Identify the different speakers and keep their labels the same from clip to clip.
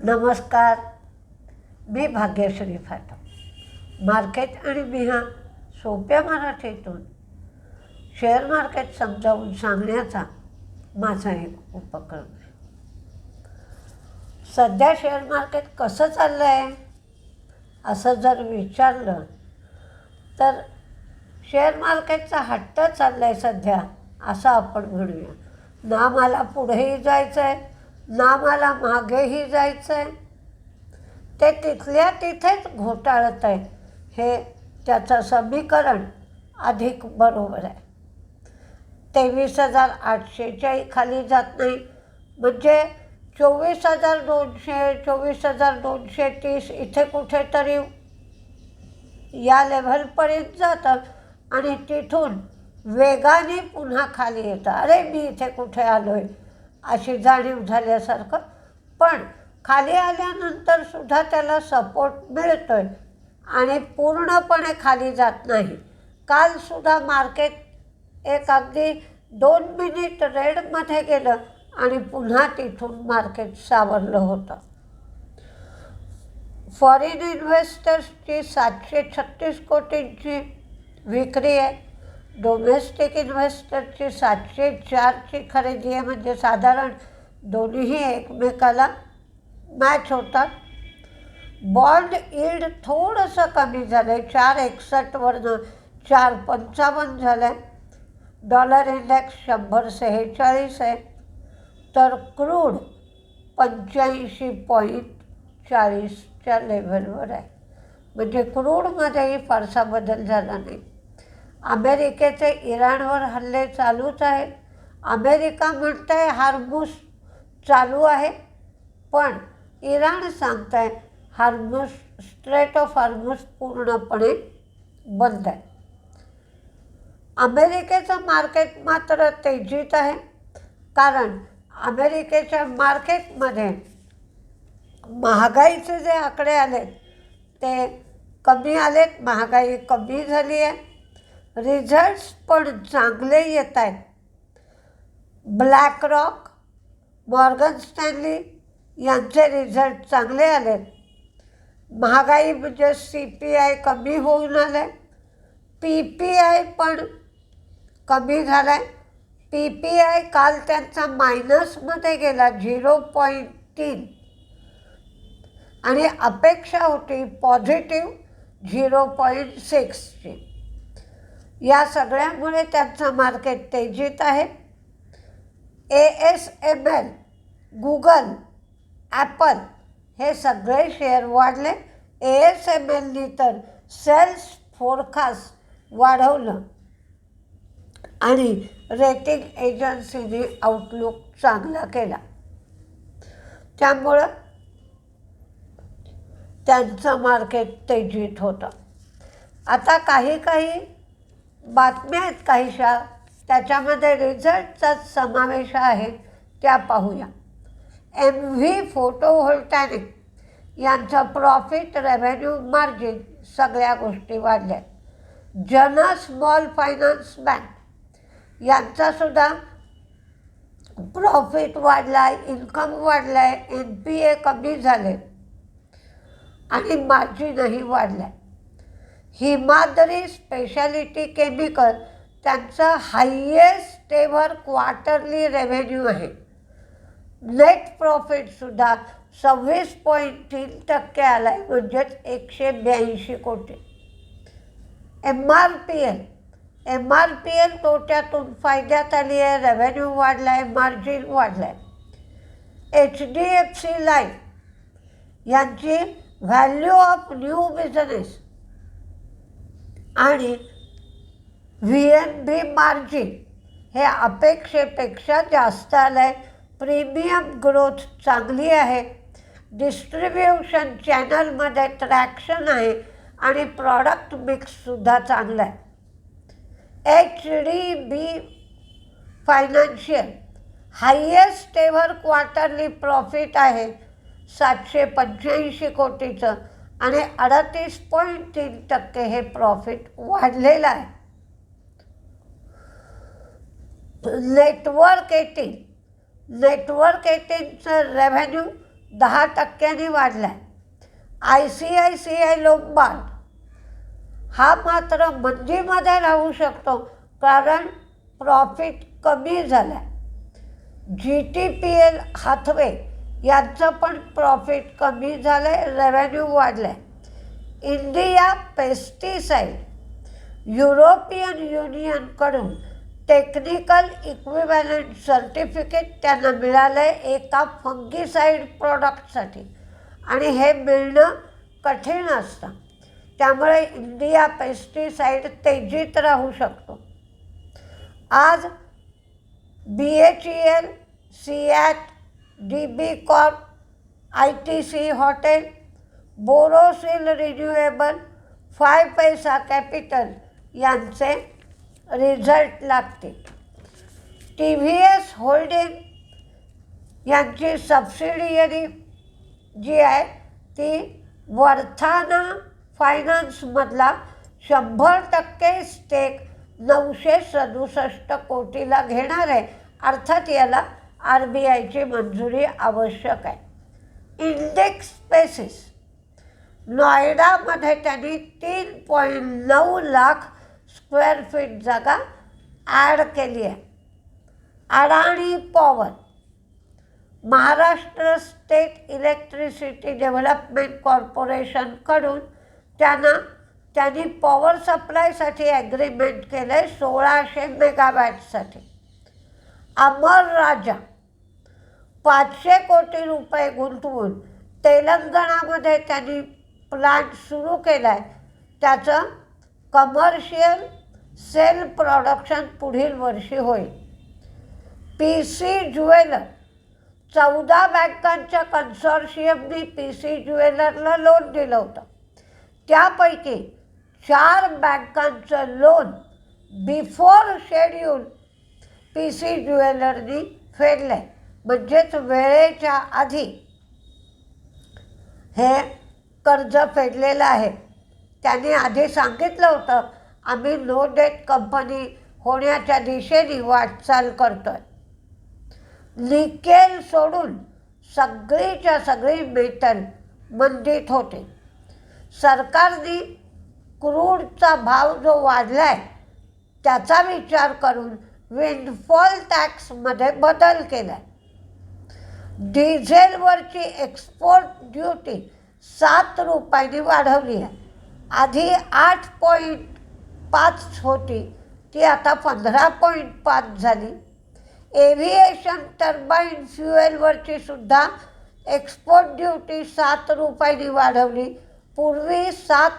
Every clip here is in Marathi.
Speaker 1: नमस्कार, मी भाग्यश्री फाटक. मार्केट आणि मी हा सोप्या मराठीतून शेअर मार्केट समजावून सांगण्याचा माझा एक उपक्रम आहे. सध्या शेअर मार्केट कसं चाललं आहे असं जर विचारलं तर शेअर मार्केटचा हट्ट चालला आहे सध्या असं आपण म्हणूया. ना मला पुढेही जायचं आहे ना मला मागेही जायचं आहे. ते तिथल्या तिथेच घोटाळत आहे. हे त्याचं समीकरण अधिक बरोबर आहे. 23,800च्याही खाली जात नाही, म्हणजे 24,200 24,230 इथे कुठेतरी या लेव्हलपर्यंत जातं आणि तिथून वेगाने पुन्हा खाली येतं. अरे मी इथे कुठे आलो आहे अशी जाणीव झाल्यासारखं. पण खाली आल्यानंतर सुद्धा त्याला सपोर्ट मिळतो आहे आणि पूर्णपणे खाली जात नाही. कालसुद्धा मार्केट एक अगदी 2 मिनिट रेडमध्ये गेलं आणि पुन्हा तिथून मार्केट सावरलं होतं. फॉरेन इन्व्हेस्टर्सची 736 कोटींची विक्री आहे. डोमेस्टिक इन्व्हेस्टरची 704ची खरेदी आहे. म्हणजे साधारण दोन्हीही एकमेकाला मॅच होतात. बॉन्ड यील्ड थोडंसं कमी झालं आहे, 4.61वरनं 4.55 झालं आहे. डॉलर इंडेक्स 146 आहे. तर क्रूड 85.40च्या लेव्हलवर आहे. म्हणजे क्रूडमध्येही फारसा बदल झाला नाही. अमेरिकेचे इराणवर हल्ले चालूच आहेत. अमेरिका म्हणत आहे हार्मुझ चालू आहे, पण इराण सांगत आहे हार्मुझ स्ट्रेट ऑफ हार्मुझ पूर्णपणे बंद आहे. अमेरिकेचं मार्केट मात्र तेजीत आहे, कारण अमेरिकेच्या मार्केटमध्ये महागाईचे जे आकडे आलेत ते कमी आलेत. महागाई कमी झाली आहे. रिझल्ट्स पण चांगले येत आहेत. ब्लॅक रॉक, मॉर्गन स्टॅनली यांचे रिझल्ट चांगले आलेत. महागाई म्हणजे CPI कमी होऊन आलं आहे. PPI पण कमी झाला आहे. PPI काल त्यांचा मायनसमध्ये गेला 0.3 आणि अपेक्षा होती पॉझिटिव्ह 0.6ची. या सगळ्यामुळे त्यांचं मार्केट तेजीत आहे. ASML, गुगल, ॲपल हे सगळे शेअर वाढले. ASMLनी तर सेल्स फोरकास्ट वाढवलं आणि रेटिंग एजन्सीने आउटलुक चांगला केला. त्यामुळं त्यांचं मार्केट तेजीत होतं. आता काही बातम्या आहेत काहीशा, त्याच्यामध्ये रिझल्टचाच समावेश आहे, त्या पाहूया. MV फोटोव्होल्टॅनिक यांचं प्रॉफिट, रेव्हेन्यू, मार्जिन सगळ्या गोष्टी वाढल्या. जन स्मॉल फायनान्स बँक यांचासुद्धा प्रॉफिट वाढला आहे, इन्कम वाढला आहे, NPA कमी झाले आणि मार्जिनही वाढलं आहे. हिमाद्री स्पेशालिटी केमिकल त्यांचं हायेस्ट एव्हर क्वार्टरली रेव्हेन्यू आहे. नेट प्रॉफिटसुद्धा 26.3% आला आहे, म्हणजेच 182 कोटी. MRPL तोट्यातून फायद्यात आली आहे. रेव्हेन्यू वाढला आहे, मार्जिन वाढलं आहे. HDFC लाईफ यांची व्हॅल्यू ऑफ न्यू बिझनेस आणि VNB मार्जिन हे अपेक्षेपेक्षा जास्त आलं आहे. प्रीमियम ग्रोथ चांगली आहे. डिस्ट्रीब्युशन चॅनलमध्ये ट्रॅक्शन आहे आणि प्रॉडक्ट मिक्ससुद्धा चांगलं आहे. HDB financial highest ever quarterly profit आहे 785 कोटीचं आणि 38.3% हे प्रॉफिट वाढलेलं आहे. नेटवर्क 18 नेटवर्क 18चं रेव्हेन्यू 10% वाढला आहे. ICICI लोंबार्ड हा मात्र मंदीमध्ये राहू शकतो, कारण प्रॉफिट कमी झालं आहे. GTPL हाथवे यांचं पण प्रॉफिट कमी झालं आहे, रेव्हेन्यू वाढलं आहे. इंडिया पेस्टिसाईड युरोपियन युनियनकडून टेक्निकल इक्विव्हॅलंट सर्टिफिकेट त्यांना मिळालं आहे एका फंगीसाईड प्रॉडक्टसाठी, आणि हे मिळणं कठीण असतं. त्यामुळे इंडिया पेस्टिसाईड तेजीत राहू शकतो. आज BHEL, CEAT, DB Corp, ITC hotel, Borosil renewable, 5 पैसा कॅपिटल यांचे रिझल्ट लागतील. TVS होल्डिंग यांची सबसिडियरी जी आहे ती वर्थाना फायनान्समधला 100% स्टेक 967 कोटीला घेणार आहे. अर्थात याला RBIची मंजुरी आवश्यक आहे. इंडेक्स स्पेसिस नॉयडामध्ये त्यांनी 3.9 लाख स्क्वेअर फीट जागा ॲड केली आहे. Adani power Maharashtra state electricity development कॉर्पोरेशनकडून त्यांनी पॉवर सप्लायसाठी ॲग्रीमेंट केलं आहे 1600 मेगावॅटसाठी. अमर राजा 500 कोटी रुपये गुंतवून तेलंगणामध्ये त्यांनी प्लांट सुरू केला आहे. त्याचं कमर्शियल सेल प्रोडक्शन पुढील वर्षी होईल. PC ज्वेलर 14 बँकांच्या कन्सॉर्शियमनी PC ज्वेलरला लोन दिलं होतं. त्यापैकी 4 बँकांचं लोन बिफोर शेड्यूल PC ज्वेलरनी फेडलं आहे, म्हणजेच वेळेच्या आधी हे कर्ज फेडलेलं आहे. त्यांनी आधी सांगितलं होतं आम्ही नो डेट कंपनी होण्याच्या दिशेने वाटचाल करतोय. निकेल सोडून सगळीच्या सगळी मेटल मंदीत होते. सरकारने क्रूडचा भाव जो वाढला आहे त्याचा विचार करून विंडफॉल टॅक्समध्ये बदल केला आहे. डिझेलवरची एक्सपोर्ट ड्युटी 7 रुपयांनी वाढवली आहे. आधी 8.5 होती, ती आता 15.5 झाली. एव्हिएशन टर्बाईन फ्युएलवरची सुद्धा एक्सपोर्ट ड्युटी 7 रुपयांनी वाढवली. पूर्वी 7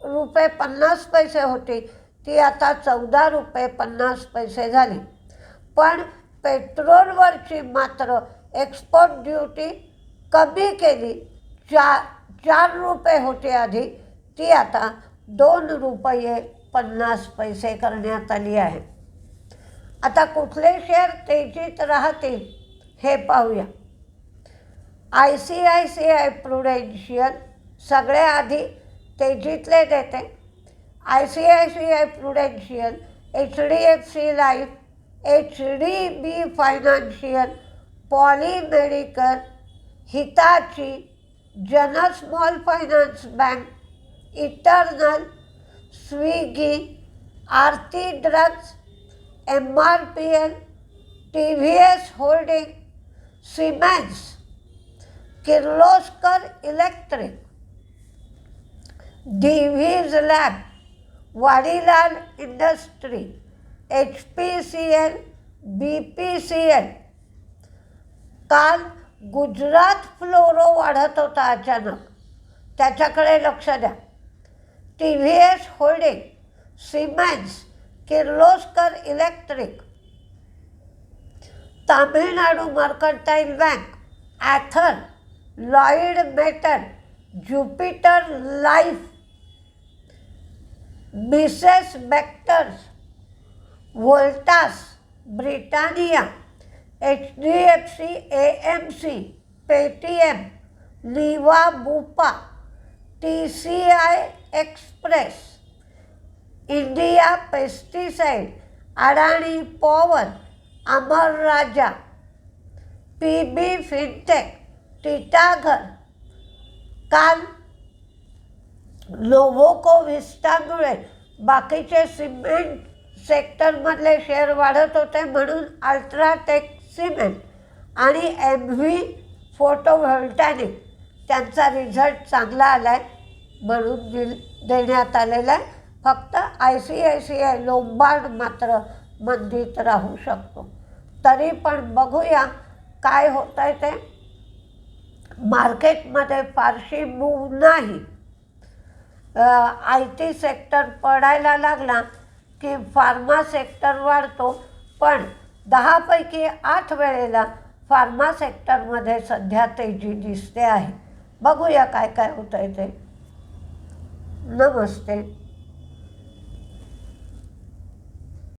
Speaker 1: रुपये 50 पैसे होती, ती आता 14 रुपये 50 पैसे झाली. पण पेट्रोलवरची मात्र एक्सपोर्ट ड्युटी कमी केली. 4 रुपये होती आधी, ती आता 2 रुपये 50 पैसे करण्यात आली आहे. आता कुठले शेअर तेजीत राहतील हे पाहूया. ICICI प्रुडेन्शियल सगळे आधी तेजीतले देते. ICICI prudential, HDFC life, HDB financial, poly medical, Hitachi, Jana small finance bank, eternal, Swiggy, Aarti drugs, MRPL, TVS holding, Siemens, Kirloskar electric, Divi's lab, Vadilal industry, HPCL, BPCL. काल गुजरात फ्लोरो वाढत होता अचानक, त्याच्याकडे लक्ष द्या. TVS holding, Siemens, Kirloskar electric, Tamil Nadu mercantile bank, Ather, Lloyd metal, Jupiter life, Mrs Bectors, Voltas, Britannia, HDFC AMC, Paytm, Liva Bupa, TCI express, India pesticide, Adani power, Amar Raja, PB fintech, Titagarh काल नोव्होकोविस्टामुळे बाकीचे सिमेंट सेक्टरमधले शेअर वाढत होते, म्हणून अल्ट्राटेक सिमेंट आणि MV फोटोव्होल्टॅनिक त्यांचा रिझल्ट चांगला आला आहे म्हणून देण्यात आलेला आहे. फक्त ICICI लोंबार्ड मात्र मंदीत राहू शकतो. तरी पण बघूया काय होतं आहे ते. मार्केटमध्ये फारशी मूव नाही. IT सेक्टर पडायला लागला की फार्मा सेक्टर वाढतो, पण 10 पैकी 8 वेळेला फार्मा सेक्टरमध्ये सध्या तेजी दिसते आहे. बघूया काय काय होतं आहे ते. नमस्ते.